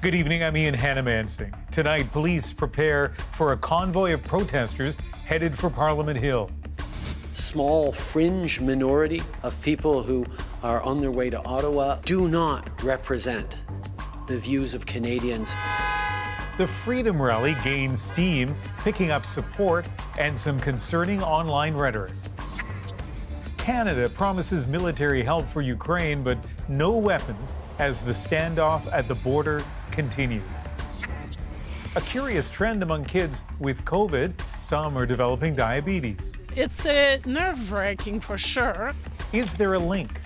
Good evening, I'm Hanomansing. Tonight, police prepare for a convoy of protesters headed for Parliament Hill. Small fringe minority of people who are on their way to Ottawa do not represent the views of Canadians. The Freedom Rally gains steam, picking up support and some concerning online rhetoric. Canada promises military help for Ukraine, but no weapons as the standoff at the border continues. A curious trend among kids with COVID. Some are developing diabetes. It's nerve-wracking for sure. Is there a link?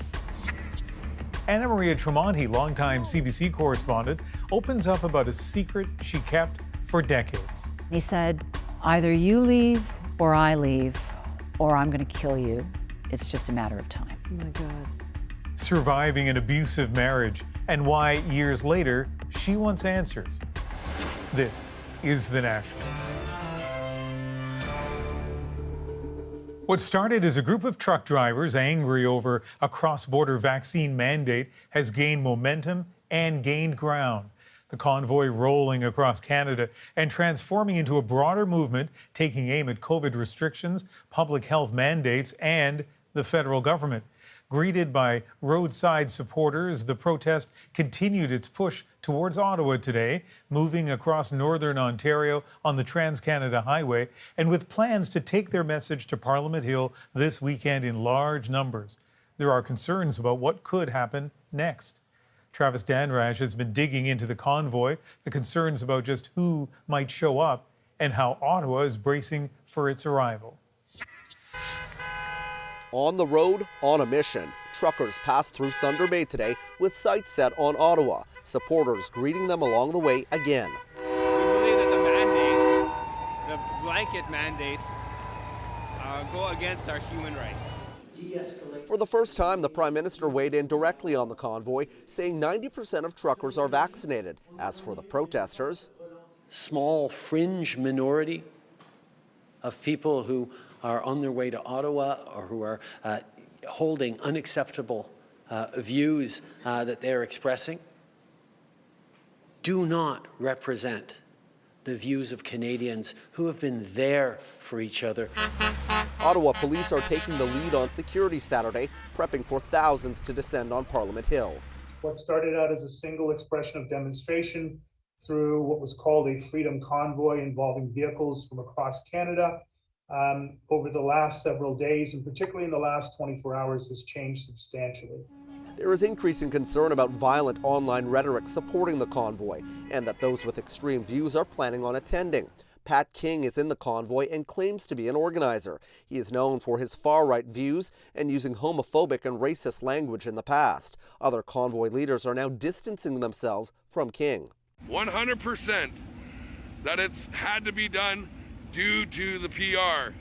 Anna Maria Tremonti, longtime CBC correspondent, opens up about a secret she kept for decades. He said, either you leave or I leave, or I'm going to kill you. It's just a matter of time. Oh my God. Surviving an abusive marriage and why years later she wants answers. This is The National. What started as a group of truck drivers angry over a cross-border vaccine mandate has gained momentum and gained ground. The convoy rolling across Canada and transforming into a broader movement taking aim at COVID restrictions, public health mandates, and the federal government. Greeted by roadside supporters, the protest continued its push towards Ottawa today, moving across northern Ontario on the Trans-Canada Highway, and with plans to take their message to Parliament Hill this weekend in large numbers. There are concerns about what could happen next. Travis Danraj has been digging into the convoy, the concerns about just who might show up, and how Ottawa is bracing for its arrival. On the road, on a mission. Truckers passed through Thunder Bay today with sights set on Ottawa. Supporters greeting them along the way again. We believe that the mandates, the blanket mandates, go against our human rights. For the first time, the Prime Minister weighed in directly on the convoy, saying 90% of truckers are vaccinated. As for the protesters, Small fringe minority of people who are on their way to Ottawa or who are holding unacceptable views that they're expressing do not represent the views of Canadians who have been there for each other. Ottawa police are taking the lead on security Saturday, prepping for thousands to descend on Parliament Hill. What started out as a single expression of demonstration through what was called a freedom convoy involving vehicles from across Canada, over the last several days, and particularly in the last 24 hours, has changed substantially. There is increasing concern about violent online rhetoric supporting the convoy, and that those with extreme views are planning on attending. Pat King is in the convoy and claims to be an organizer. He is known for his far-right views and using homophobic and racist language in the past. Other convoy leaders are now distancing themselves from King. 100% that it's had to be done due to the PR.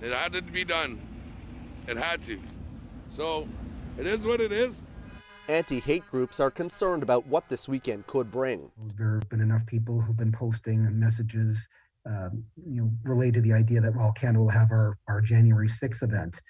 It had to be done. It had to. So it is what it is. Anti-hate groups are concerned about what this weekend could bring. There have been enough people who've been posting messages related to the idea that, well, Canada will have our January 6th event.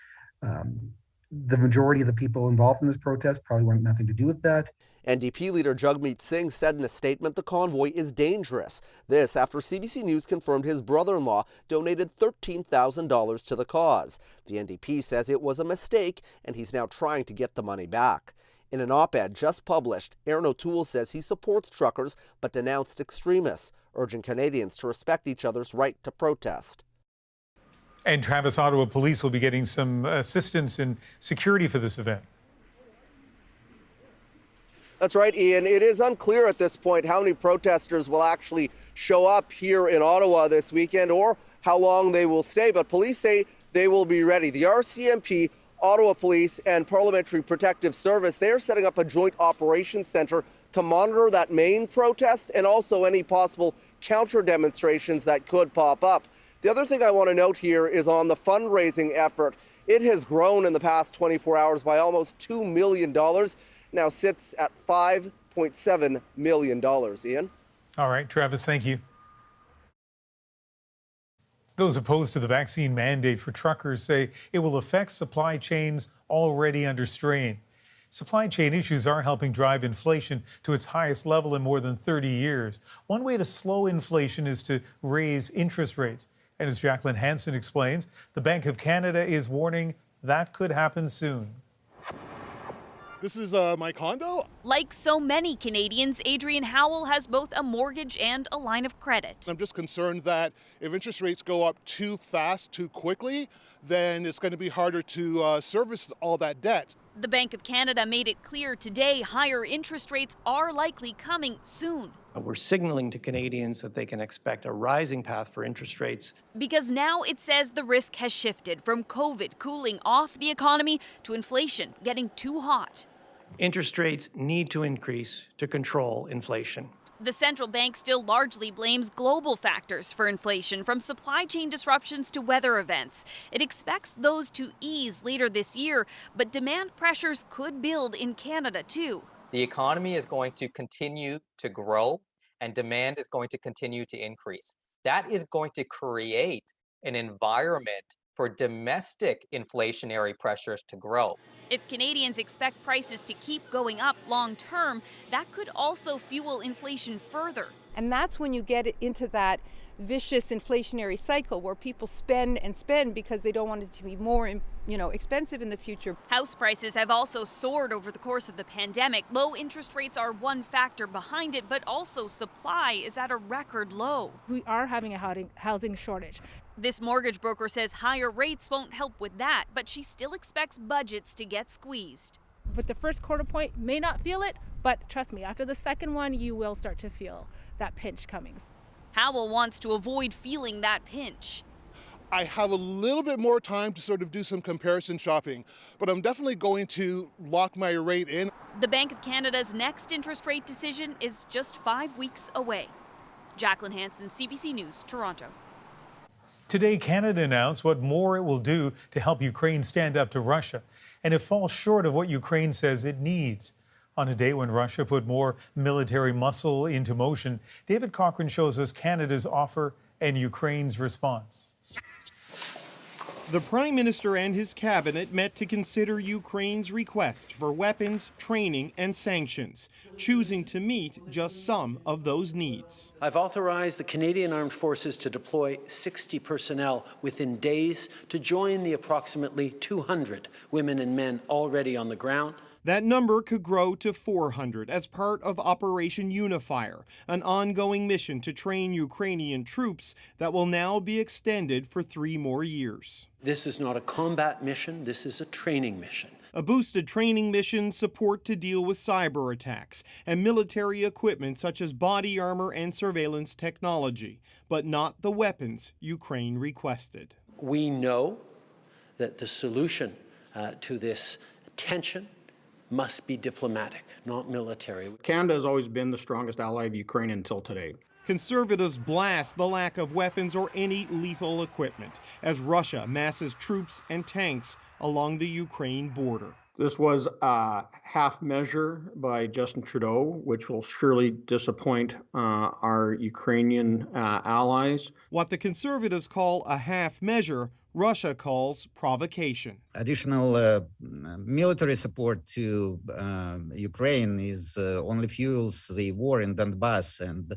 The majority of the people involved in this protest probably want nothing to do with that. NDP leader Jagmeet Singh said in a statement the convoy is dangerous. This after CBC News confirmed his brother-in-law donated $13,000 to the cause. The NDP says it was a mistake and he's now trying to get the money back. In an op-ed just published, Aaron O'Toole says he supports truckers but denounced extremists, urging Canadians to respect each other's right to protest. And Travis, Ottawa police will be getting some assistance in security for this event. That's right, Ian. It is unclear at this point how many protesters will actually show up here in Ottawa this weekend or how long they will stay, but police say they will be ready. The RCMP, Ottawa Police, and Parliamentary Protective Service, they're setting up a joint operations center to monitor that main protest and also any possible counter demonstrations that could pop up. The other thing I want to note here is on the fundraising effort. It has grown in the past 24 hours by almost $2 million. Now sits at $5.7 million. Ian? All right, Travis, thank you. Those opposed to the vaccine mandate for truckers say it will affect supply chains already under strain. Supply chain issues are helping drive inflation to its highest level in more than 30 years. One way to slow inflation is to raise interest rates. And as Jacqueline Hansen explains, the Bank of Canada is warning that could happen soon. This is my condo. Like so many Canadians, Adrienne Howell has both a mortgage and a line of credit. I'm just concerned that if interest rates go up too fast, too quickly, then it's going to be harder to service all that debt. The Bank of Canada made it clear today higher interest rates are likely coming soon. We're signaling to Canadians that they can expect a rising path for interest rates. Because now it says the risk has shifted from COVID cooling off the economy to inflation getting too hot. Interest rates need to increase to control inflation. The central bank still largely blames global factors for inflation, from supply chain disruptions to weather events. It expects those to ease later this year, but demand pressures could build in Canada too. The economy is going to continue to grow and demand is going to continue to increase. That is going to create an environment for domestic inflationary pressures to grow. If Canadians expect prices to keep going up long term, that could also fuel inflation further. And that's when you get into that vicious inflationary cycle where people spend and spend because they don't want it to be more, expensive in the future. House prices have also soared over the course of the pandemic. Low interest rates are one factor behind it, but also supply is at a record low. We are having a housing shortage. This mortgage broker says higher rates won't help with that, but she still expects budgets to get squeezed. With the first quarter point, may not feel it, but trust me, after the second one, you will start to feel that pinch coming. Howell wants to avoid feeling that pinch. I have a little bit more time to sort of do some comparison shopping, but I'm definitely going to lock my rate in. The Bank of Canada's next interest rate decision is just 5 weeks away. Jacqueline Hansen, CBC News, Toronto. Today, Canada announced what more it will do to help Ukraine stand up to Russia, and it falls short of what Ukraine says it needs. On a day when Russia put more military muscle into motion, David Cochrane shows us Canada's offer and Ukraine's response. The Prime Minister and his cabinet met to consider Ukraine's request for weapons, training, and sanctions, choosing to meet just some of those needs. I've authorized the Canadian Armed Forces to deploy 60 personnel within days to join the approximately 200 women and men already on the ground. That number could grow to 400 as part of Operation Unifier, an ongoing mission to train Ukrainian troops that will now be extended for 3 more years. This is not a combat mission, this is a training mission. A boosted training mission, support to deal with cyber attacks, and military equipment such as body armor and surveillance technology, but not the weapons Ukraine requested. We know that the solution to this tension must be diplomatic, not military. Canada has always been the strongest ally of Ukraine until today. Conservatives blast the lack of weapons or any lethal equipment as Russia masses troops and tanks along the Ukraine border. This was a half measure by Justin Trudeau, which will surely disappoint our Ukrainian allies. What the Conservatives call a half measure, Russia calls provocation. Additional military support to Ukraine only fuels the war in Donbass and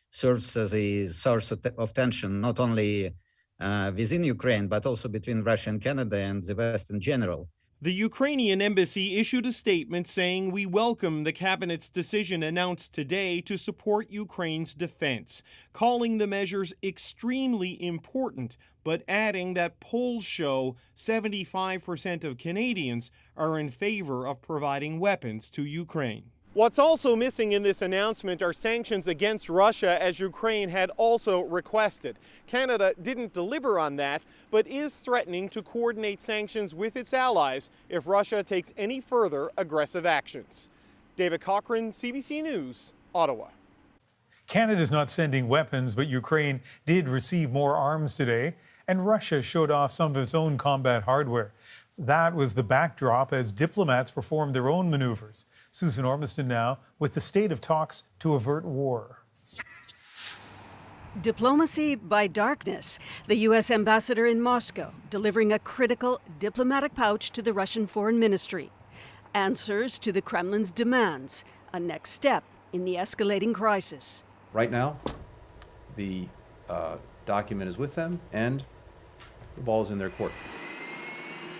serves as a source of tension, not only within Ukraine, but also between Russia and Canada and the West in general. The Ukrainian embassy issued a statement saying, "We welcome the cabinet's decision announced today to support Ukraine's defense," calling the measures extremely important, but adding that polls show 75% of Canadians are in favor of providing weapons to Ukraine. What's also missing in this announcement are sanctions against Russia, as Ukraine had also requested. Canada didn't deliver on that, but is threatening to coordinate sanctions with its allies if Russia takes any further aggressive actions. David Cochrane, CBC News, Ottawa. Canada's not sending weapons, but Ukraine did receive more arms today, and Russia showed off some of its own combat hardware. That was the backdrop as diplomats performed their own maneuvers. Susan Ormiston now with the state of talks to avert war. Diplomacy by darkness. The U.S. ambassador in Moscow delivering a critical diplomatic pouch to the Russian Foreign Ministry. answers to the Kremlin's demands, a next step in the escalating crisis. Right now, the document is with them and the ball is in their court.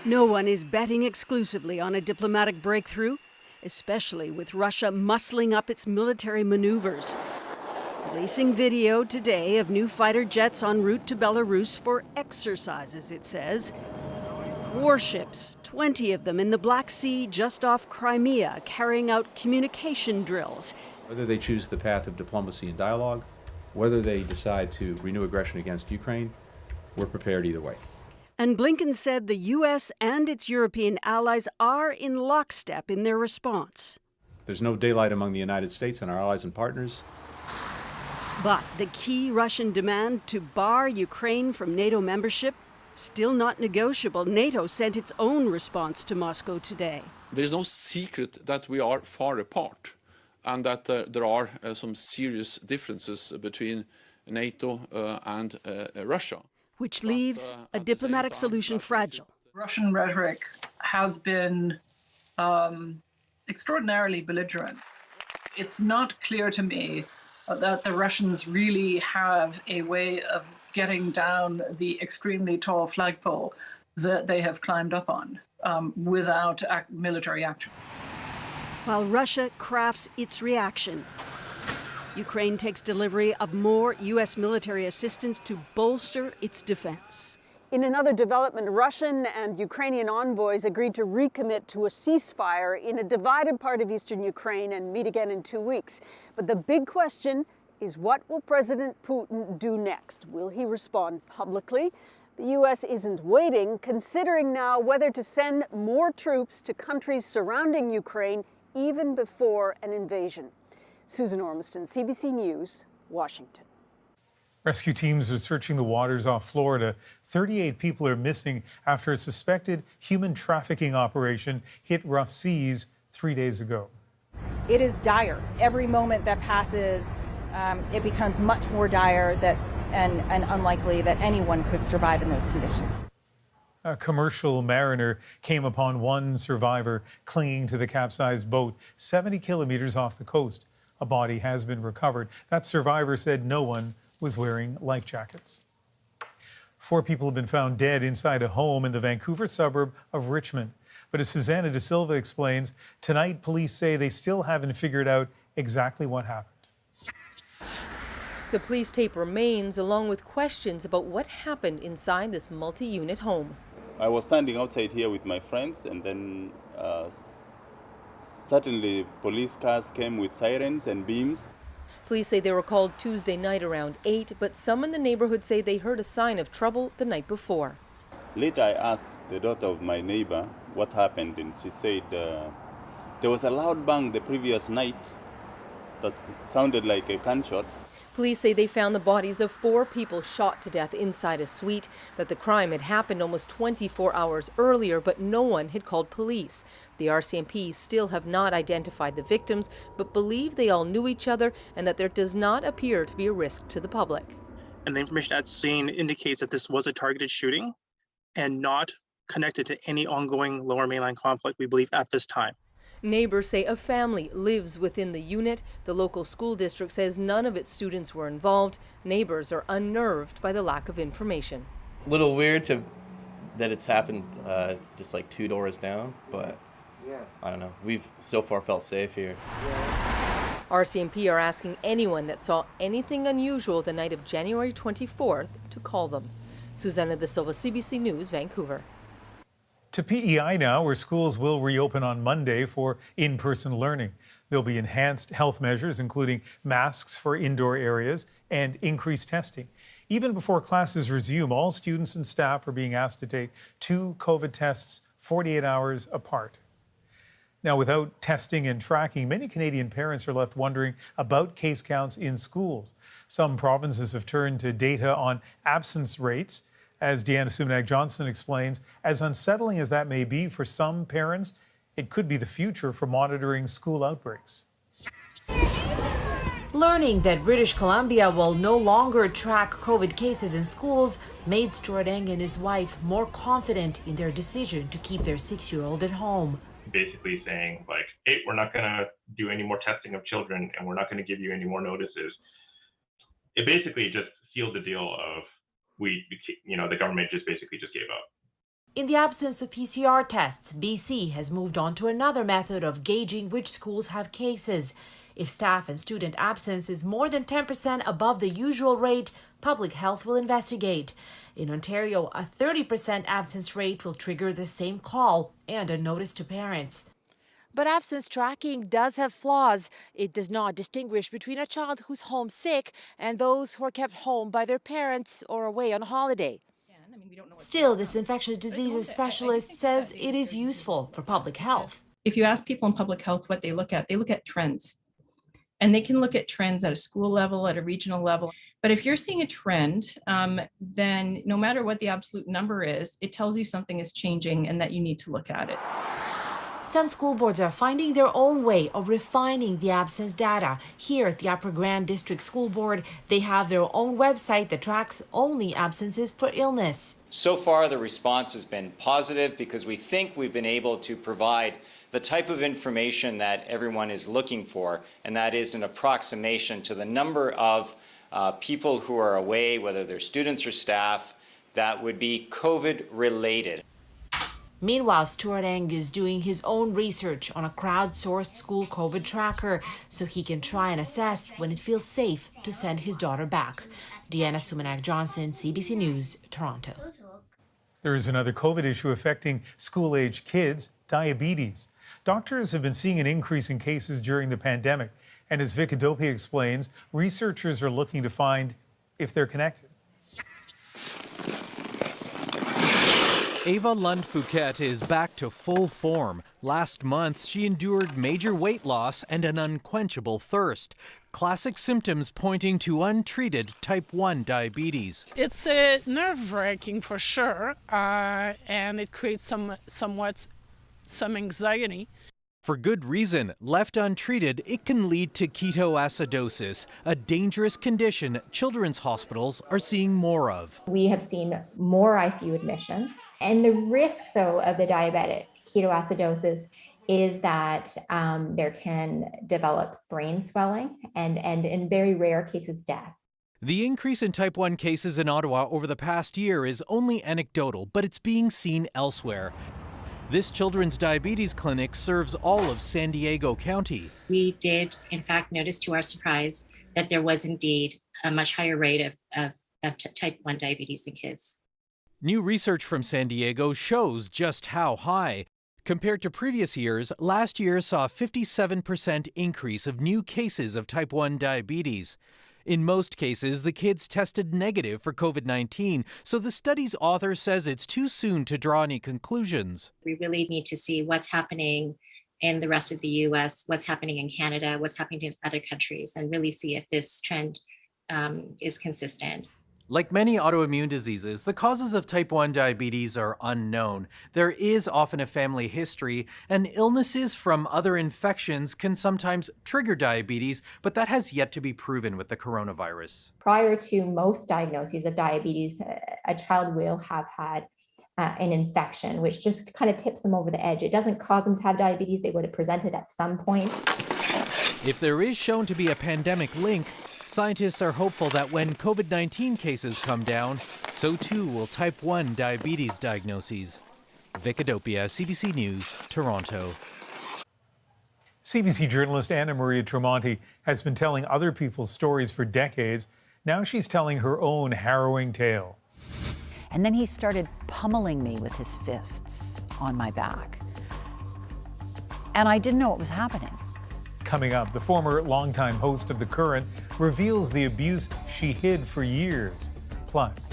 No one is betting exclusively on a diplomatic breakthrough, especially with Russia muscling up its military maneuvers. Releasing video today of new fighter jets en route to Belarus for exercises, it says. Warships, 20 of them in the Black Sea just off Crimea, carrying out communication drills. Whether they choose the path of diplomacy and dialogue, whether they decide to renew aggression against Ukraine, we're prepared either way. And Blinken said the U.S. and its European allies are in lockstep in their response. There's no daylight among the United States and our allies and partners. But the key Russian demand to bar Ukraine from NATO membership, still not negotiable. NATO sent its own response to Moscow today. There is no secret that we are far apart and that there are some serious differences between NATO and Russia. Which leaves a diplomatic solution fragile. Russian rhetoric has been extraordinarily belligerent. It's not clear to me that the Russians really have a way of getting down the extremely tall flagpole that they have climbed up on without military action. While Russia crafts its reaction, Ukraine takes delivery of more U.S. military assistance to bolster its defense. In another development, Russian and Ukrainian envoys agreed to recommit to a ceasefire in a divided part of eastern Ukraine and meet again in 2 weeks. But the big question is, what will President Putin do next? Will he respond publicly? The U.S. isn't waiting, considering now whether to send more troops to countries surrounding Ukraine even before an invasion. Susan Ormiston, CBC News, Washington. Rescue teams are searching the waters off Florida. 38 people are missing after a suspected human trafficking operation hit rough seas 3 days ago. It is dire. Every moment that passes, it becomes much more dire and unlikely that anyone could survive in those conditions. A commercial mariner came upon one survivor clinging to the capsized boat 70 kilometers off the coast. A body has been recovered. That survivor said no one was wearing life jackets. 4 people have been found dead inside a home in the Vancouver suburb of Richmond. But as Susanna De Silva explains, tonight police say they still haven't figured out exactly what happened. The police tape remains, along with questions about what happened inside this multi-unit home. I was standing outside here with my friends, and then suddenly police cars came with sirens and beams. Police say they were called Tuesday night around 8, but some in the neighborhood say they heard a sign of trouble the night before. Later I asked the daughter of my neighbor what happened, and she said there was a loud bang the previous night that sounded like a gunshot. Police say they found the bodies of 4 people shot to death inside a suite, that the crime had happened almost 24 hours earlier, but no one had called police. The RCMP still have not identified the victims, but believe they all knew each other and that there does not appear to be a risk to the public. And the information at scene indicates that this was a targeted shooting and not connected to any ongoing Lower Mainland conflict, we believe, at this time. Neighbors say a family lives within the unit. The local school district says none of its students were involved. Neighbors are unnerved by the lack of information. A little weird that it's happened just like 2 doors down, but I don't know. We've so far felt safe here. RCMP are asking anyone that saw anything unusual the night of January 24th to call them. Susanna De Silva, CBC News, Vancouver. To PEI now, where schools will reopen on Monday for in-person learning. There'll be enhanced health measures, including masks for indoor areas and increased testing. Even before classes resume, all students and staff are being asked to take 2 COVID tests 48 hours apart. Now, without testing and tracking, many Canadian parents are left wondering about case counts in schools. Some provinces have turned to data on absence rates. As Deanna Sumnack-Johnson explains, as unsettling as that may be for some parents, it could be the future for monitoring school outbreaks. Learning that British Columbia will no longer track COVID cases in schools made Stuart Eng and his wife more confident in their decision to keep their 6-year-old at home. basically saying like, hey, we're not going to do any more testing of children and we're not going to give you any more notices. It basically just sealed the deal of the government just basically just gave up. In the absence of PCR tests, BC has moved on to another method of gauging which schools have cases. If staff and student absence is more than 10% above the usual rate, public health will investigate. In Ontario, a 30% absence rate will trigger the same call and a notice to parents. But absence tracking does have flaws. It does not distinguish between a child who's homesick and those who are kept home by their parents or away on holiday. Still, this infectious diseases specialist says it is useful for public health. If you ask people in public health what they look at trends. And they can look at trends at a school level, at a regional level. But if you're seeing a trend, then no matter what the absolute number is, it tells you something is changing and that you need to look at it. Some school boards are finding their own way of refining the absence data. Here at the Upper Grand District School Board, they have their own website that tracks only absences for illness. So far, the response has been positive because we think we've been able to provide the type of information that everyone is looking for, and that is an approximation to the number of people who are away, whether they're students or staff, that would be COVID related. Meanwhile, Stuart Eng is doing his own research on a crowdsourced school COVID tracker so he can try and assess when it feels safe to send his daughter back. Deanna Sumanak-Johnson, CBC News, Toronto. There is another COVID issue affecting school-age kids, diabetes. Doctors have been seeing an increase in cases during the pandemic. And as Vicadopia explains, researchers are looking to find if they're connected. Ava Lund-Fouquet is back to full form. Last month, she endured major weight loss and an unquenchable thirst. Classic symptoms pointing to untreated type 1 diabetes. It's nerve-wracking for sure, and it creates some anxiety. For good reason. Left untreated, it can lead to ketoacidosis, a dangerous condition children's hospitals are seeing more of. We have seen more ICU admissions. And the risk, though, of the diabetic ketoacidosis is that there can develop brain swelling and in very rare cases, death. The increase in type 1 cases in Ottawa over the past year is only anecdotal, but it's being seen elsewhere. This children's diabetes clinic serves all of San Diego County. We did, in fact, notice to our surprise that there was indeed a much higher rate of type 1 diabetes in kids. New research from San Diego shows just how high. Compared to previous years, last year saw a 57% increase of new cases of type 1 diabetes. In most cases, the kids tested negative for COVID-19, so the study's author says it's too soon to draw any conclusions. We really need to see what's happening in the rest of the U.S., what's happening in Canada, what's happening in other countries, and really see if this trend is consistent. Like many autoimmune diseases, the causes of type 1 diabetes are unknown. There is often a family history, and illnesses from other infections can sometimes trigger diabetes, but that has yet to be proven with the coronavirus. Prior to most diagnoses of diabetes, a child will have had an infection, which just kind of tips them over the edge. It doesn't cause them to have diabetes. They would have presented at some point. If there is shown to be a pandemic link, scientists are hopeful that when COVID-19 cases come down, so too will type 1 diabetes diagnoses. Vicadopia, CBC News, Toronto. CBC journalist Anna Maria Tremonti has been telling other people's stories for decades. Now she's telling her own harrowing tale. And then he started pummeling me with his fists on my back. And I didn't know what was happening. Coming up, the former longtime host of The Current reveals the abuse she hid for years. Plus,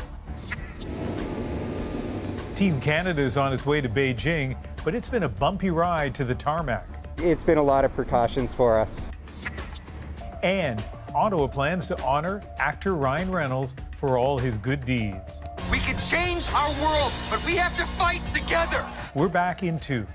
Team Canada is on its way to Beijing, but it's been a bumpy ride to the tarmac. It's been a lot of precautions for us. And Ottawa plans to honor actor Ryan Reynolds for all his good deeds. We can change our world, but we have to fight together. We're back in 2.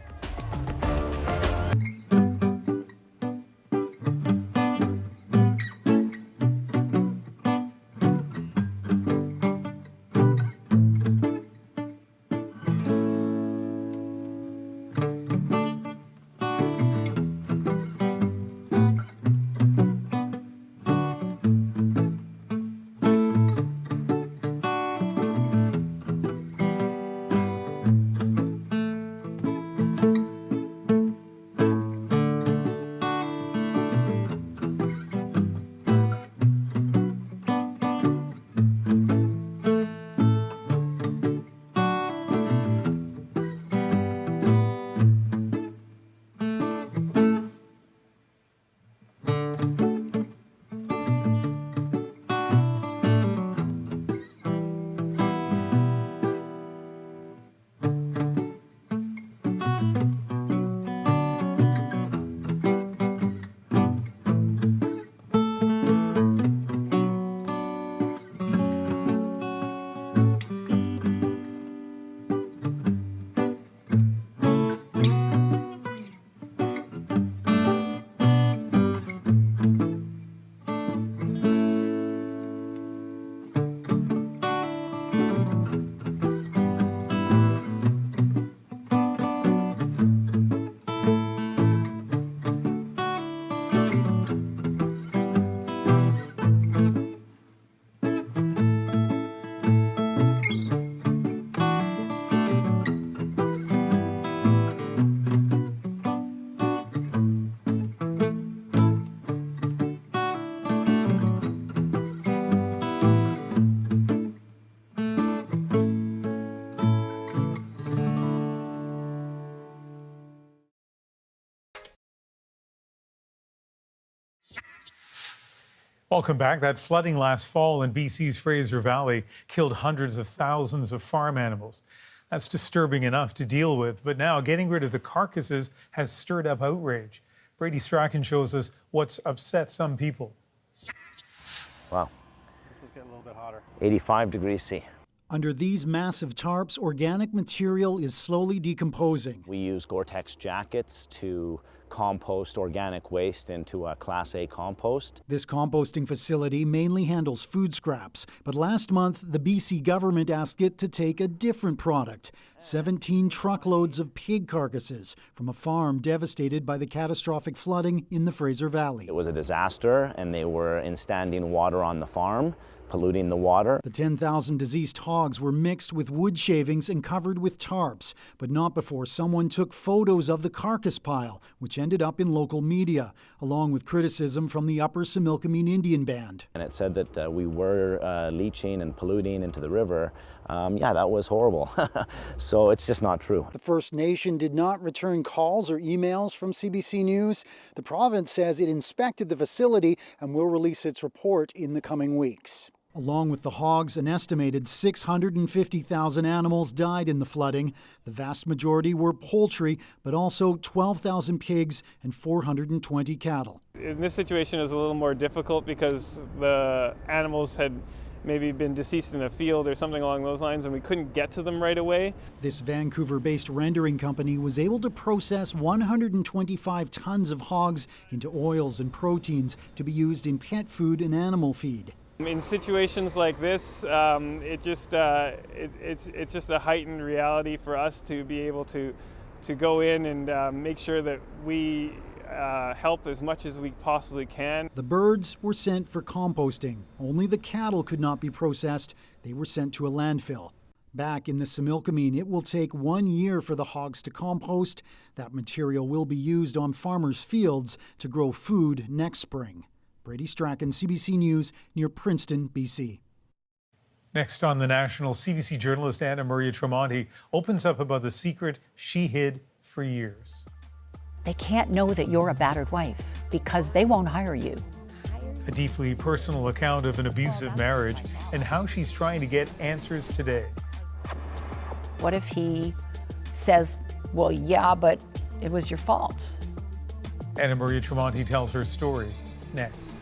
Welcome back. That flooding last fall in BC's Fraser Valley killed hundreds of thousands of farm animals. That's disturbing enough to deal with, but now getting rid of the carcasses has stirred up outrage. Brady Strachan shows us what's upset some people. Wow. It's getting a little bit hotter. 85 degrees C. Under these massive tarps, organic material is slowly decomposing. We use Gore-Tex jackets to compost organic waste into a Class A compost. This composting facility mainly handles food scraps, but last month the BC government asked it to take a different product, 17 truckloads of pig carcasses from a farm devastated by the catastrophic flooding in the Fraser Valley. It was a disaster, and they were in standing water on the farm, polluting the water. The 10,000 diseased hogs were mixed with wood shavings and covered with tarps, but not before someone took photos of the carcass pile, which ended up in local media, along with criticism from the Upper Similkameen Indian Band. And it said that we were leaching and polluting into the river. Yeah, that was horrible. So it's just not true. The First Nation did not return calls or emails from CBC News. The province says it inspected the facility and will release its report in the coming weeks. Along with the hogs, an estimated 650,000 animals died in the flooding. The vast majority were poultry, but also 12,000 pigs and 420 cattle. In this situation, it was a little more difficult because the animals had maybe been deceased in a field or something along those lines, and we couldn't get to them right away. This Vancouver-based rendering company was able to process 125 tons of hogs into oils and proteins to be used in pet food and animal feed. In situations like this, it's just a heightened reality for us to be able to go in and make sure that we help as much as we possibly can. The birds were sent for composting. Only the cattle could not be processed. They were sent to a landfill. Back in the Similkameen, it will take 1 year for the hogs to compost. That material will be used on farmers' fields to grow food next spring. Brady Strachan, CBC News, near Princeton, BC. Next on The National, CBC journalist Anna Maria Tremonti opens up about the secret she hid for years. They can't know that you're a battered wife because they won't hire you. A deeply personal account of an abusive marriage and how she's trying to get answers today. What if he says, well, yeah, but it was your fault? Anna Maria Tremonti tells her story next.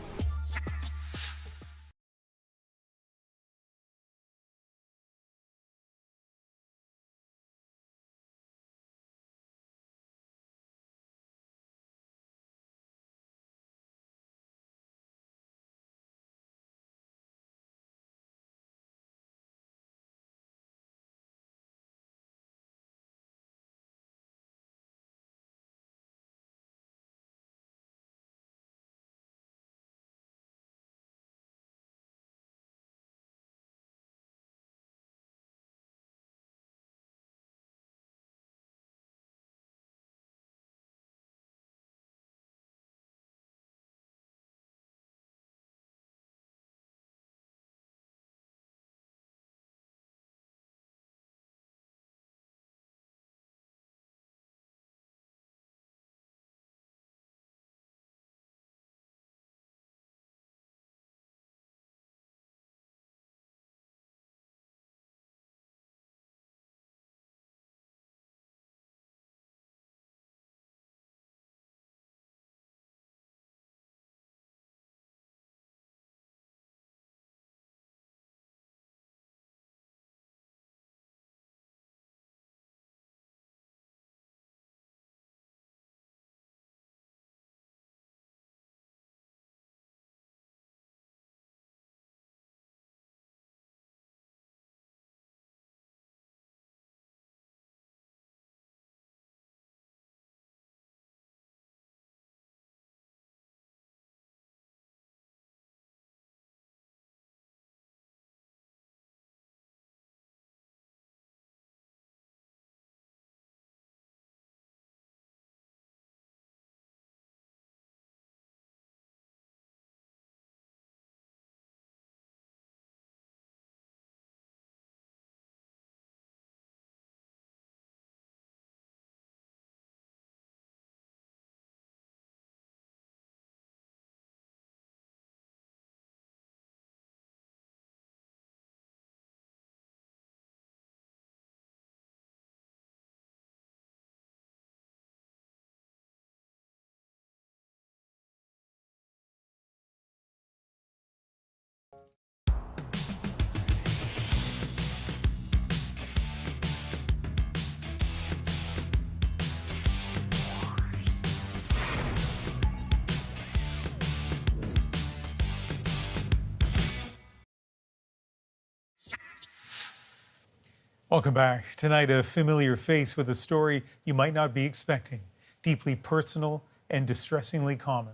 Welcome back. Tonight, a familiar face with a story you might not be expecting. Deeply personal and distressingly common.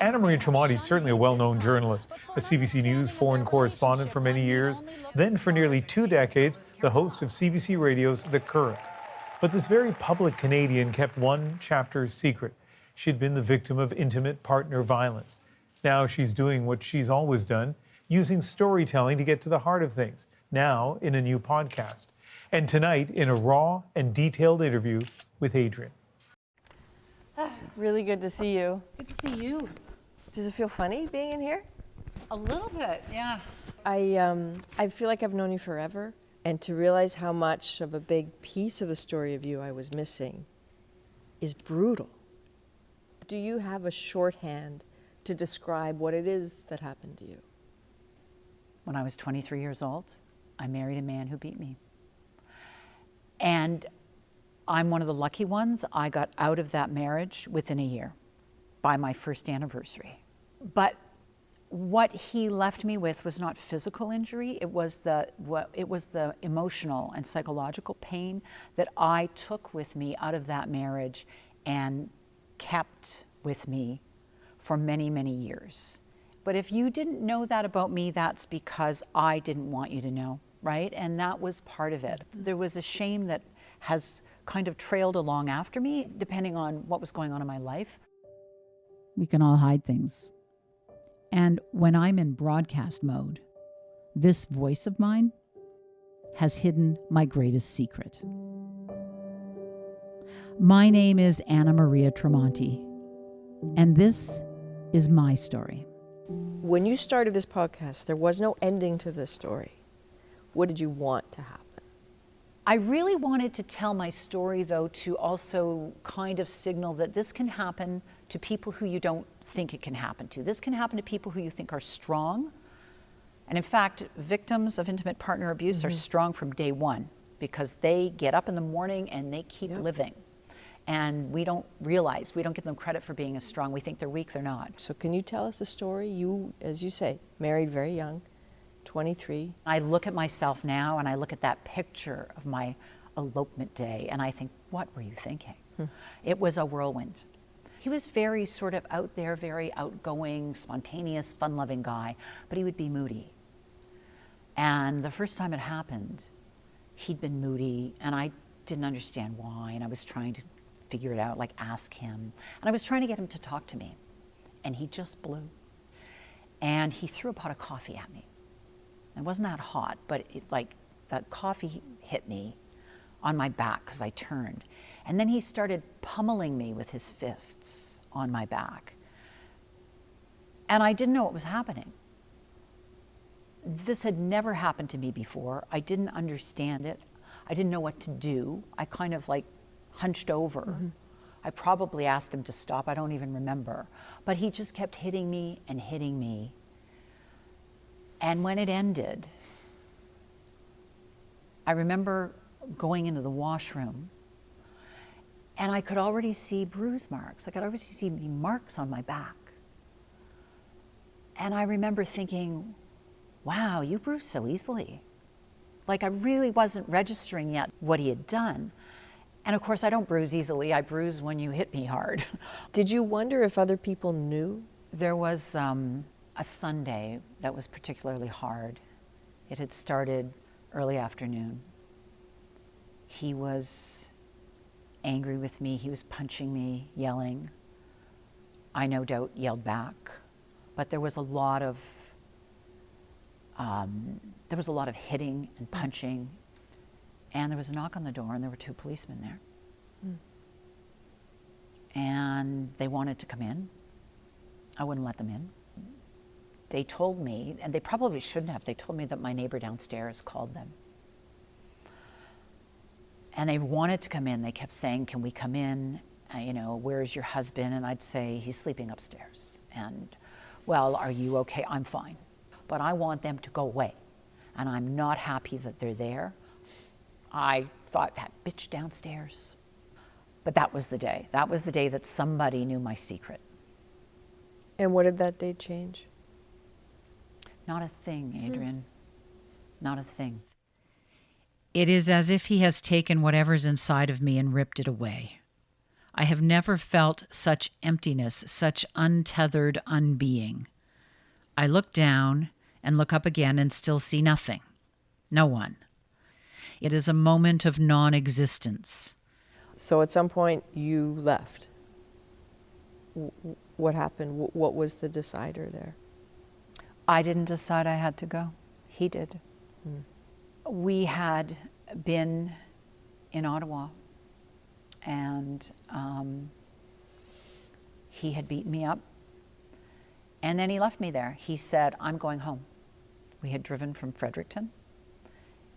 Anna Maria Tremonti is certainly a well-known journalist, a CBC News foreign correspondent for many years, then for nearly 2 decades, the host of CBC Radio's The Current. But this very public Canadian kept one chapter secret. She'd been the victim of intimate partner violence. Now she's doing what she's always done, using storytelling to get to the heart of things, now in a new podcast. And tonight, in a raw and detailed interview with Adrienne. Really good to see you. Good to see you. Does it feel funny being in here? A little bit, yeah. I feel like I've known you forever, and to realize how much of a big piece of the story of you I was missing is brutal. Do you have a shorthand to describe what it is that happened to you? When I was 23 years old, I married a man who beat me. And I'm one of the lucky ones. I got out of that marriage within a year, by my first anniversary. But what he left me with was not physical injury. It was the emotional and psychological pain that I took with me out of that marriage and kept with me for many, many years. But if you didn't know that about me, that's because I didn't want you to know, right? And that was part of it. There was a shame that has kind of trailed along after me, depending on what was going on in my life. We can all hide things. And when I'm in broadcast mode, this voice of mine has hidden my greatest secret. My name is Anna Maria Tremonti, and this is my story. When you started this podcast, there was no ending to this story. What did you want to happen? I really wanted to tell my story, though, to also kind of signal that this can happen to people who you don't think it can happen to. This can happen to people who you think are strong. And in fact, victims of intimate partner abuse are strong from day one because they get up in the morning and they keep living. And we don't realize, we don't give them credit for being as strong. We think they're weak, they're not. So can you tell us a story? You, as you say, married very young, 23. I look at myself now and I look at that picture of my elopement day and I think, what were you thinking? It was a whirlwind. He was very sort of out there, very outgoing, spontaneous, fun-loving guy, but he would be moody. And the first time it happened, he'd been moody and I didn't understand why, and I was trying to figure it out, like ask him. And I was trying to get him to talk to me, and he just blew. And he threw a pot of coffee at me. It wasn't that hot, but that coffee hit me on my back because I turned. And then he started pummeling me with his fists on my back. And I didn't know what was happening. This had never happened to me before. I didn't understand it. I didn't know what to do. I kind of hunched over. I probably asked him to stop. I don't even remember. But he just kept hitting me and hitting me. And when it ended, I remember going into the washroom and I could already see bruise marks. I could already see the marks on my back. And I remember thinking, wow, you bruise so easily. I really wasn't registering yet what he had done. And of course, I don't bruise easily. I bruise when you hit me hard. Did you wonder if other people knew? There was a Sunday that was particularly hard. It had started early afternoon. He was angry with me. He was punching me, yelling. I no doubt yelled back. But there was a lot of hitting and punching. And there was a knock on the door, and there were 2 policemen there. And they wanted to come in. I wouldn't let them in. They told me, and they probably shouldn't have, they told me that my neighbor downstairs called them. And they wanted to come in. They kept saying, can we come in? Where's your husband? And I'd say, he's sleeping upstairs. And, well, are you okay? I'm fine. But I want them to go away. And I'm not happy that they're there. I thought, that bitch downstairs. But that was the day. That was the day that somebody knew my secret. And what did that day change? Not a thing, Adrienne. Not a thing. It is as if he has taken whatever's inside of me and ripped it away. I have never felt such emptiness, such untethered unbeing. I look down and look up again and still see nothing. No one. It is a moment of non-existence. So at some point you left. What happened? What was the decider there? I didn't decide I had to go. He did. We had been in Ottawa, and he had beaten me up, and then he left me there. He said, I'm going home. We had driven from Fredericton,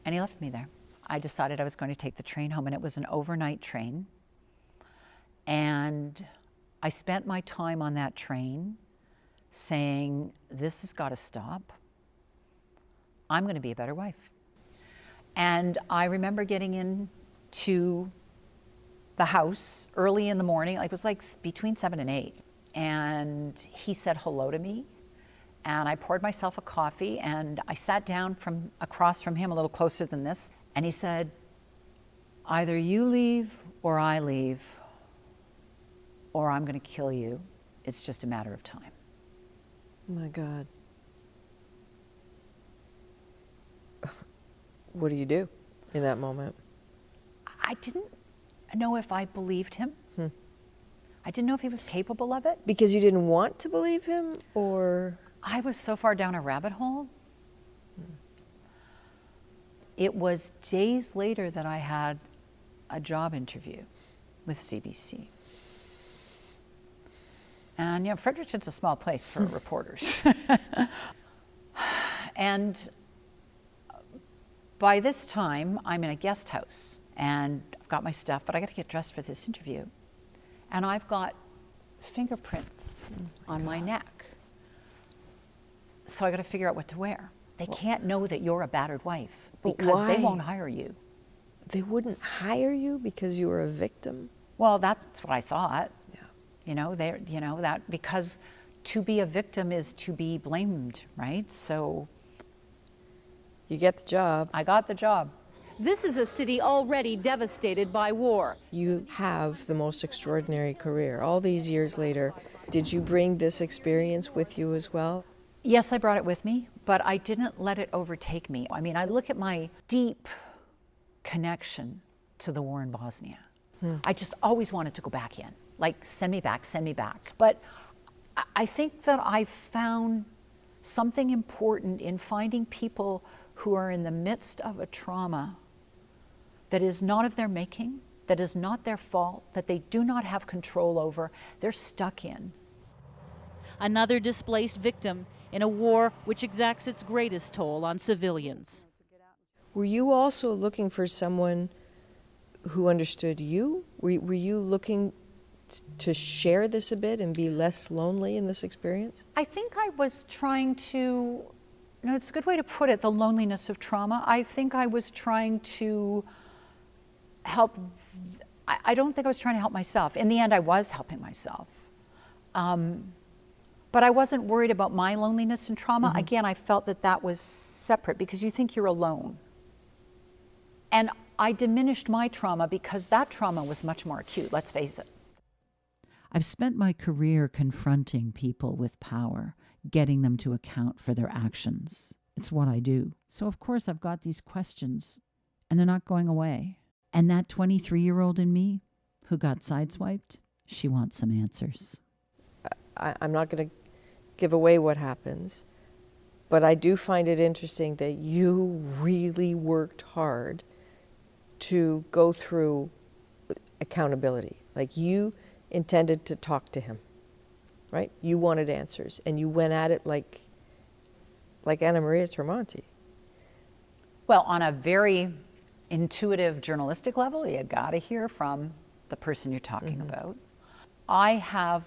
and he left me there. I decided I was going to take the train home, and it was an overnight train, and I spent my time on that train saying, this has got to stop. I'm going to be a better wife. And I remember getting into the house early in the morning, it was like between 7 and 8. And he said hello to me. And I poured myself a coffee and I sat down from across from him, a little closer than this. And he said, either you leave or I leave, or I'm going to kill you. It's just a matter of time. Oh my God. What do you do in that moment? I didn't know if I believed him. I didn't know if he was capable of it. Because you didn't want to believe him, or? I was so far down a rabbit hole. It was days later that I had a job interview with CBC. And, you know, Fredericton's a small place for reporters. And by this time, I'm in a guest house and I've got my stuff, but I got to get dressed for this interview. And I've got fingerprints on my neck. So I got to figure out what to wear. They can't know that you're a battered wife because they won't hire you. They wouldn't hire you because you were a victim? Well, that's what I thought. Yeah. You know, that because to be a victim is to be blamed, right? So you get the job. I got the job. This is a city already devastated by war. You have the most extraordinary career. All these years later, did you bring this experience with you as well? Yes, I brought it with me, but I didn't let it overtake me. I mean, I look at my deep connection to the war in Bosnia. I just always wanted to go back in, like send me back, send me back. But I think that I found something important in finding people who are in the midst of a trauma that is not of their making, that is not their fault, that they do not have control over, they're stuck in. Another displaced victim in a war which exacts its greatest toll on civilians. Were you also looking for someone who understood you? Were you looking to share this a bit and be less lonely in this experience? I think I was trying to, it's a good way to put it, the loneliness of trauma. I think I was trying to help, I don't think I was trying to help myself. In the end, I was helping myself. But I wasn't worried about my loneliness and trauma. Again, I felt that that was separate because you think you're alone. And I diminished my trauma because that trauma was much more acute, let's face it. I've spent my career confronting people with power, getting them to account for their actions. It's what I do. So of course I've got these questions, and they're not going away. And that 23-year-old in me who got sideswiped, she wants some answers. I'm not going to give away what happens, but I do find it interesting that you really worked hard to go through accountability. Like, you intended to talk to him, right? You wanted answers, and you went at it like Anna Maria Tremonti. Well, on a very intuitive journalistic level, you gotta hear from the person you're talking about. I have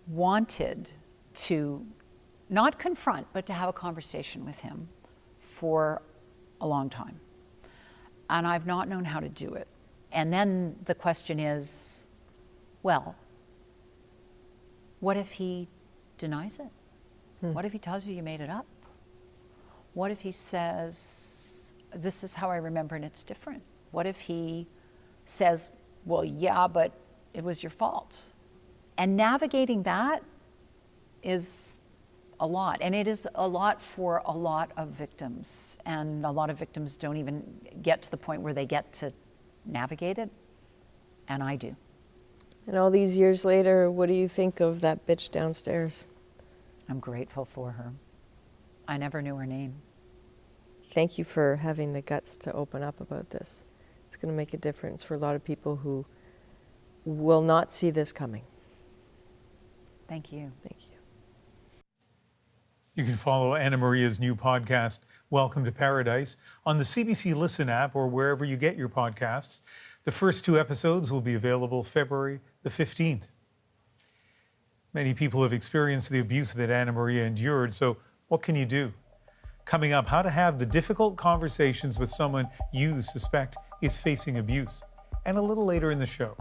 wanted to not confront, but to have a conversation with him for a long time. And I've not known how to do it. And then the question is, well, what if he denies it? What if he tells you you made it up? What if he says, this is how I remember, and it's different. What if he says, well, yeah, but it was your fault? And navigating that is a lot, and it is a lot for a lot of victims, and a lot of victims don't even get to the point where they get to navigate it, and I do. And all these years later, what do you think of that bitch downstairs? I'm grateful for her. I never knew her name. Thank you for having the guts to open up about this. It's going to make a difference for a lot of people who will not see this coming. Thank you. Thank you. You can follow Anna Maria's new podcast, Welcome to Paradise, on the CBC Listen app or wherever you get your podcasts. The first 2 episodes will be available February the 15th. Many people have experienced the abuse that Anna Maria endured, so what can you do? Coming up, how to have the difficult conversations with someone you suspect is facing abuse, and a little later in the show.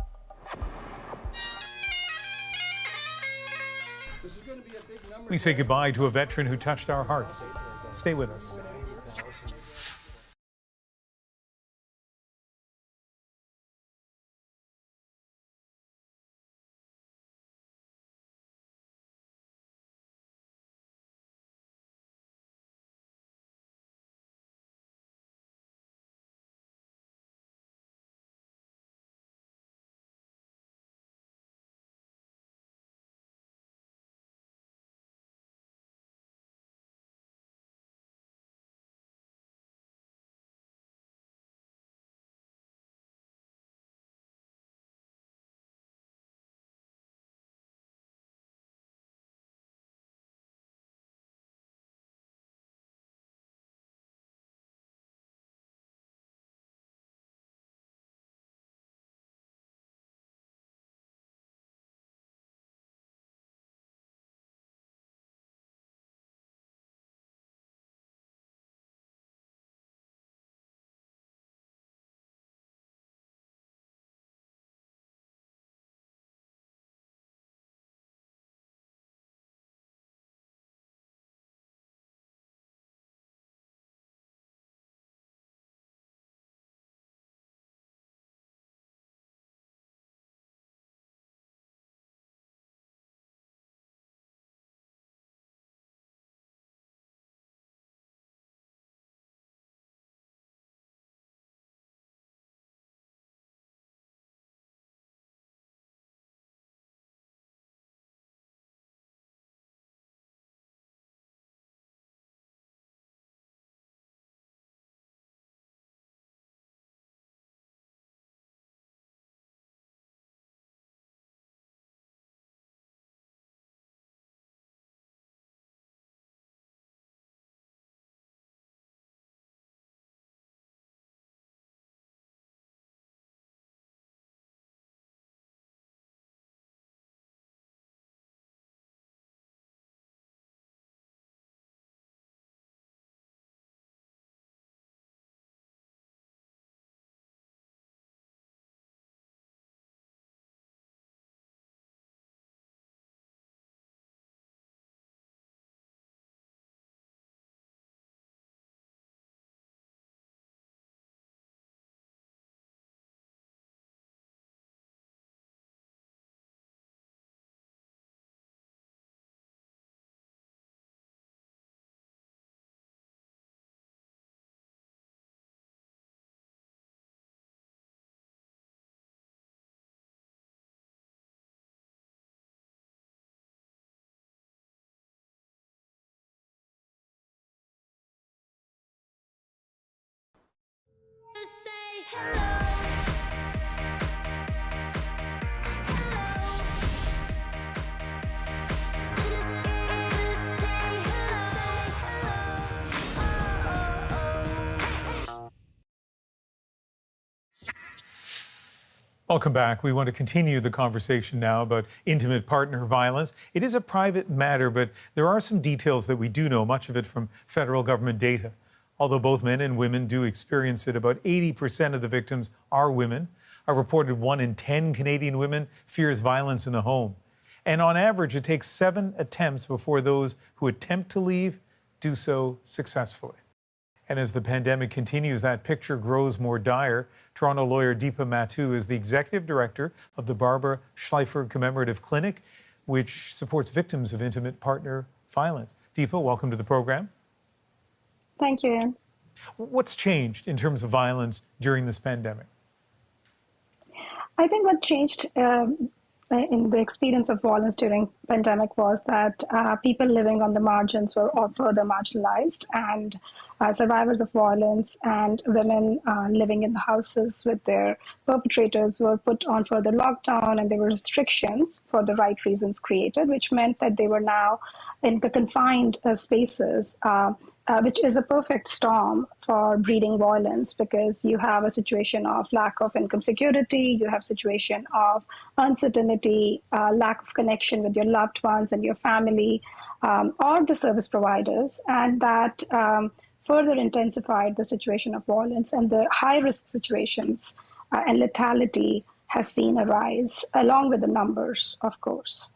We say goodbye to a veteran who touched our hearts. Stay with us. Welcome back. We want to continue the conversation now about intimate partner violence. It is a private matter, but there are some details that we do know, much of it from federal government data. Although both men and women do experience it, about 80% of the victims are women. A reported 1 in 10 Canadian women fears violence in the home. And on average, it takes 7 attempts before those who attempt to leave do so successfully. And as the pandemic continues, that picture grows more dire. Toronto lawyer Deepa Mattu is the executive director of the Barbara Schleifer Commemorative Clinic, which supports victims of intimate partner violence. Deepa, welcome to the program. Thank you, Ian. What's changed in terms of violence during this pandemic? I think what changed in the experience of violence during pandemic was that people living on the margins were all further marginalized, and survivors of violence and women living in the houses with their perpetrators were put on further lockdown, and there were restrictions for the right reasons created, which meant that they were now in the confined spaces, which is a perfect storm for breeding violence, because you have a situation of lack of income security, you have situation of uncertainty, lack of connection with your loved ones and your family, or the service providers, and that further intensified the situation of violence, and the high-risk situations and lethality has seen a rise, along with the numbers, of course.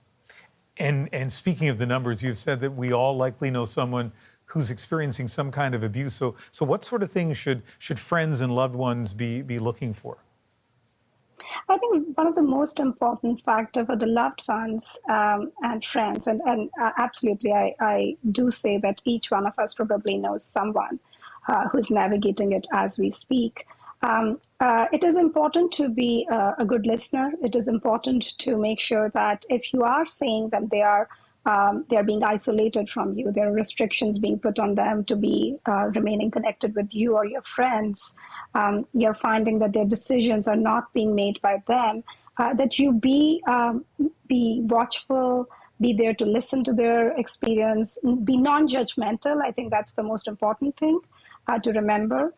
And speaking of the numbers, you've said that we all likely know someone who's experiencing some kind of abuse. So what sort of things should friends and loved ones be looking for? I think one of the most important factor for the loved ones and friends, and absolutely, I do say that each one of us probably knows someone who's navigating it as we speak. It is important to be a good listener. It is important to make sure that if you are seeing that they are being isolated from you, there are restrictions being put on them to be remaining connected with you or your friends, you're finding that their decisions are not being made by them, that you be watchful, be there to listen to their experience, be non-judgmental. I think that's the most important thing to remember.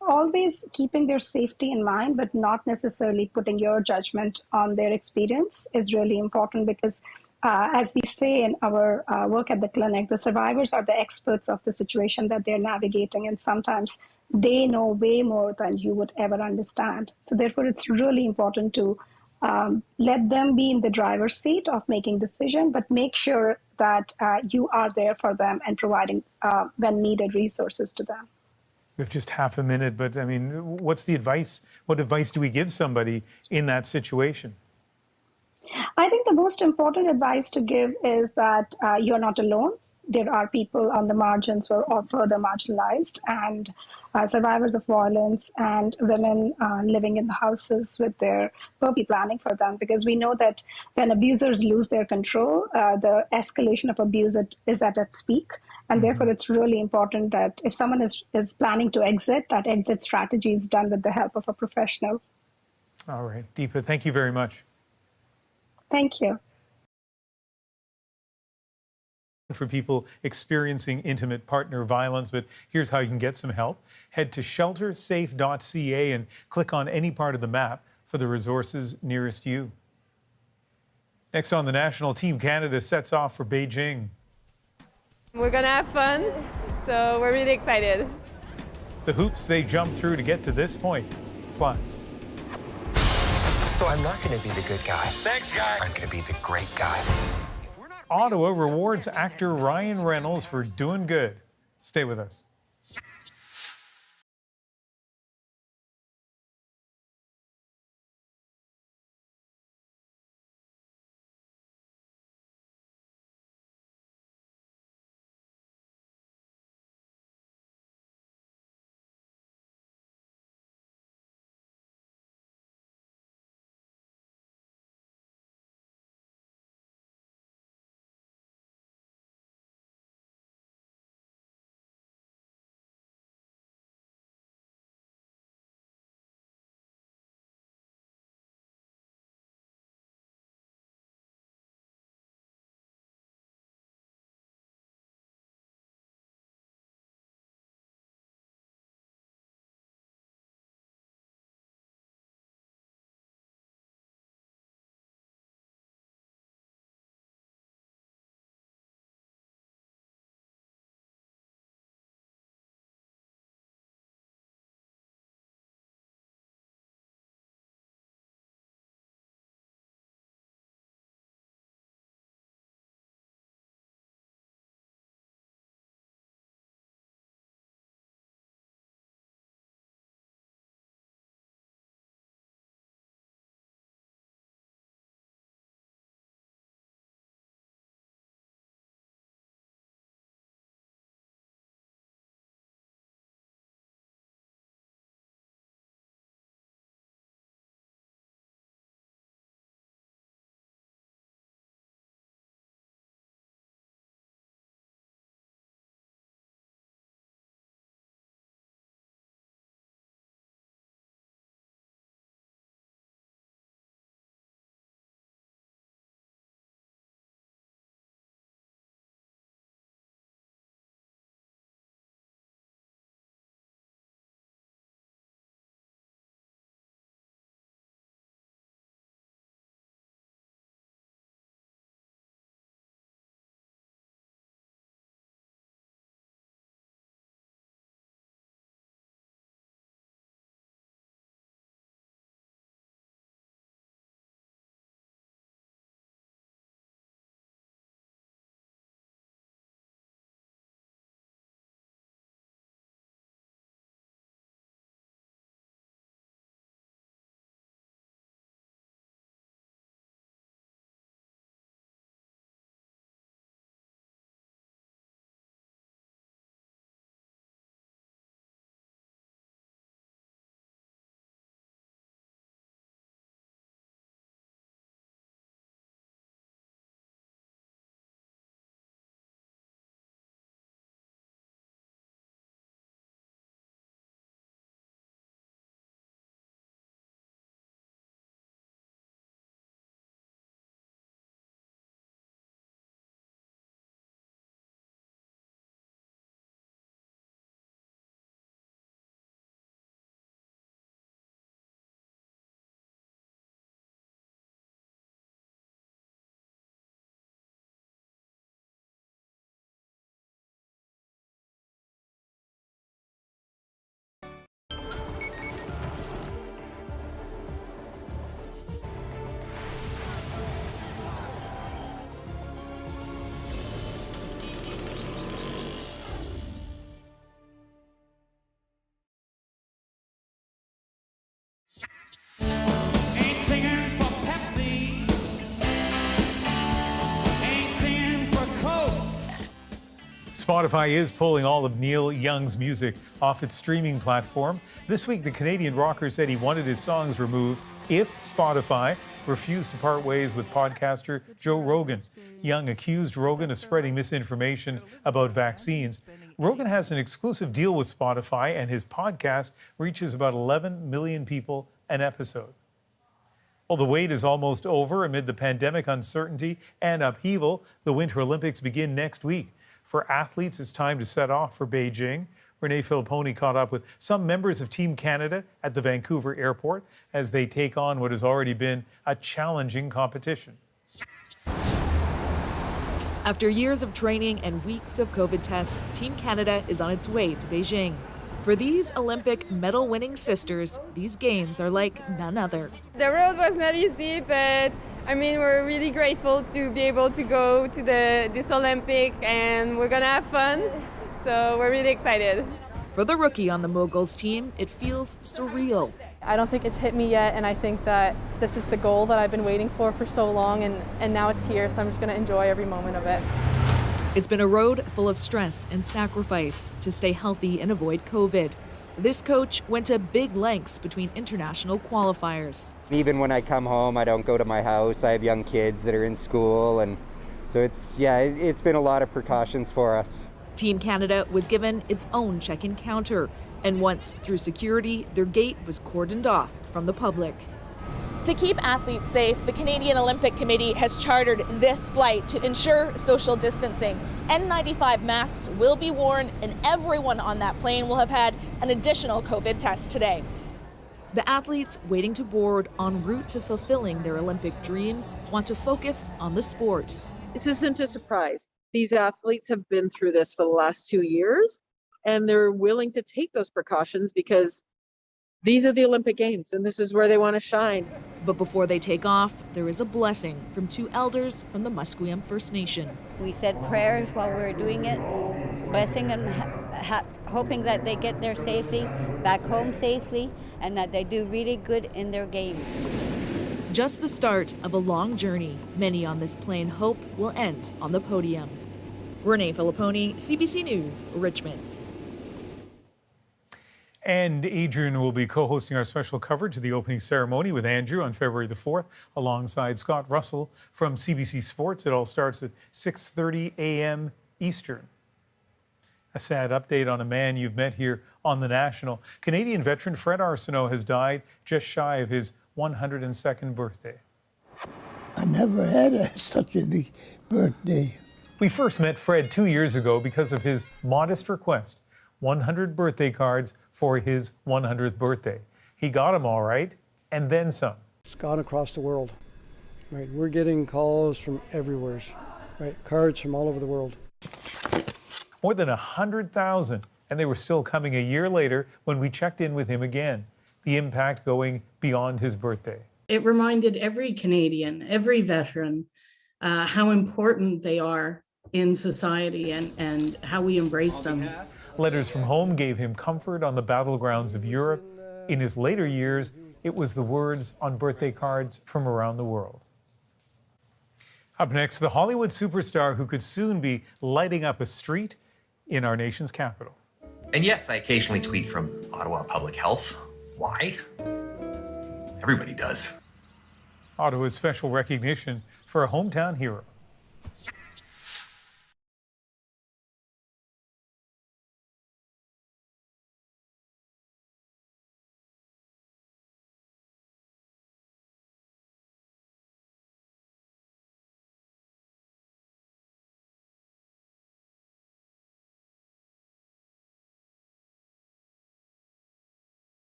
Always keeping their safety in mind, but not necessarily putting your judgment on their experience is really important, because as we say in our work at the clinic, the survivors are the experts of the situation that they're navigating, and sometimes they know way more than you would ever understand. So therefore, it's really important to let them be in the driver's seat of making decision, but make sure that you are there for them and providing, when needed, resources to them. We have just half a minute, but I mean, what's the advice? What advice do we give somebody in that situation? I think the most important advice to give is that you're not alone. There are people on the margins who are further marginalized, and survivors of violence and women living in the houses with their planning for them, because we know that when abusers lose their control, the escalation of abuse is at its peak. And therefore, it's really important that if someone is planning to exit, that exit strategy is done with the help of a professional. All right. Deepa, thank you very much. Thank you. For people experiencing intimate partner violence, but here's how you can get some help. Head to sheltersafe.ca and click on any part of the map for the resources nearest you. Next on the national team, Canada sets off for Beijing. We're gonna have fun, so we're really excited. The hoops they jumped through to get to this point, plus. So I'm not gonna be the good guy. Thanks, guy. I'm gonna be the great guy. Ottawa rewards actor Ryan Reynolds for doing good. Stay with us. Spotify is pulling all of Neil Young's music off its streaming platform. This week, the Canadian rocker said he wanted his songs removed if Spotify refused to part ways with podcaster Joe Rogan. Young accused Rogan of spreading misinformation about vaccines. Rogan has an exclusive deal with Spotify, and his podcast reaches about 11 million people an episode. Well, the wait is almost over amid the pandemic uncertainty and upheaval. The Winter Olympics begin next week. For athletes, it's time to set off for Beijing. Renee Filipponi caught up with some members of Team Canada at the Vancouver airport as they take on what has already been a challenging competition. After years of training and weeks of COVID tests, Team Canada is on its way to Beijing. For these Olympic medal-winning sisters, these games are like none other. The road was not easy, but I mean, we're really grateful to be able to go to this Olympic, and we're gonna have fun. So we're really excited. For the rookie on the Moguls team, it feels surreal. I don't think it's hit me yet, and I think that this is the goal that I've been waiting for so long, and now it's here, so I'm just gonna enjoy every moment of it. It's been a road full of stress and sacrifice to stay healthy and avoid COVID. This coach went to big lengths between international qualifiers. Even when I come home, I don't go to my house. I have young kids that are in school, and so it's been a lot of precautions for us. Team Canada was given its own check-in counter, and once through security, their gate was cordoned off from the public. To keep athletes safe, the Canadian Olympic Committee has chartered this flight to ensure social distancing. N95 masks will be worn, and everyone on that plane will have had an additional COVID test today. The athletes waiting to board en route to fulfilling their Olympic dreams want to focus on the sport. This isn't a surprise. These athletes have been through this for the last 2 years, and they're willing to take those precautions because these are the Olympic Games, and this is where they want to shine. But before they take off, there is a blessing from two elders from the Musqueam First Nation. We said prayers while we were doing it, blessing and hoping that they get there safely, back home safely, and that they do really good in their games. Just the start of a long journey many on this plane hope will end on the podium. Renee Filipponi, CBC News, Richmond. And Adrienne will be co-hosting our special coverage of the opening ceremony with Andrew on February the 4th, alongside Scott Russell from CBC Sports. It all starts at 6:30 a.m. Eastern. A sad update on a man you've met here on The National. Canadian veteran Fred Arsenault has died just shy of his 102nd birthday. I never had such a big birthday. We first met Fred 2 years ago because of his modest request, 100 birthday cards for his 100th birthday. He got them all right, and then some. It's gone across the world. Right, we're getting calls from everywhere. Right, cards from all over the world. More than 100,000, and they were still coming a year later when we checked in with him again. The impact going beyond his birthday. It reminded every Canadian, every veteran, how important they are in society and how we embrace them. Letters from home gave him comfort on the battlegrounds of Europe. In his later years, it was the words on birthday cards from around the world. Up next, the Hollywood superstar who could soon be lighting up a street in our nation's capital. And yes, I occasionally tweet from Ottawa Public Health. Why? Everybody does. Ottawa's special recognition for a hometown hero.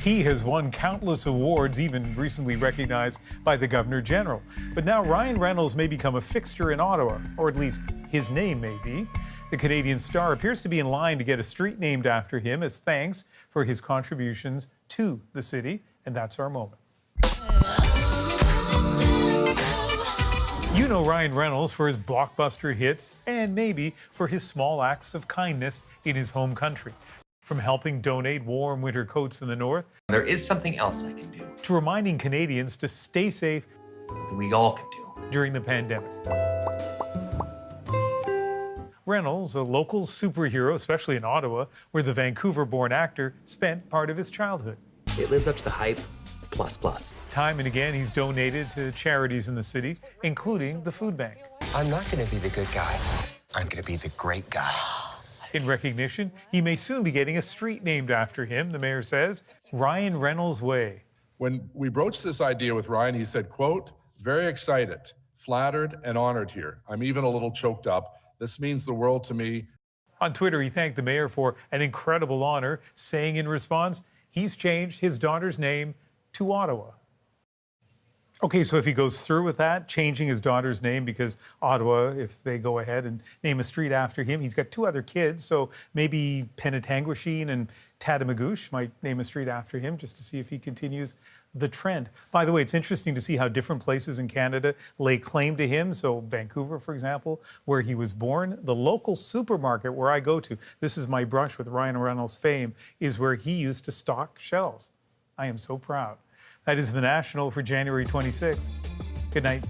He has won countless awards, even recently recognized by the Governor General. But now Ryan Reynolds may become a fixture in Ottawa, or at least his name may be. The Canadian star appears to be in line to get a street named after him as thanks for his contributions to the city, and that's our moment. You know Ryan Reynolds for his blockbuster hits and maybe for his small acts of kindness in his home country. From helping donate warm winter coats in the north, There is something else I can do. to reminding Canadians to stay safe Something we all can do. during the pandemic. Reynolds, a local superhero, especially in Ottawa, where the Vancouver-born actor spent part of his childhood. It lives up to the hype, plus. Time and again, he's donated to charities in the city, including the food bank. I'm not going to be the good guy. I'm going to be the great guy. In recognition, he may soon be getting a street named after him, the mayor says, Ryan Reynolds Way. When we broached this idea with Ryan, he said, quote, very excited, flattered, and honored here. I'm even a little choked up. This means the world to me. On Twitter, he thanked the mayor for an incredible honor, saying in response, he's changed his daughter's name to Ottawa. Okay, so if he goes through with that, changing his daughter's name, because Ottawa, if they go ahead and name a street after him, he's got two other kids, so maybe Penetanguishene and Tatamagouche might name a street after him just to see if he continues the trend. By the way, it's interesting to see how different places in Canada lay claim to him. So Vancouver, for example, where he was born, the local supermarket where I go to, this is my brush with Ryan Reynolds' fame, is where he used to stock shelves. I am so proud. That is The National for January 26th. Good night.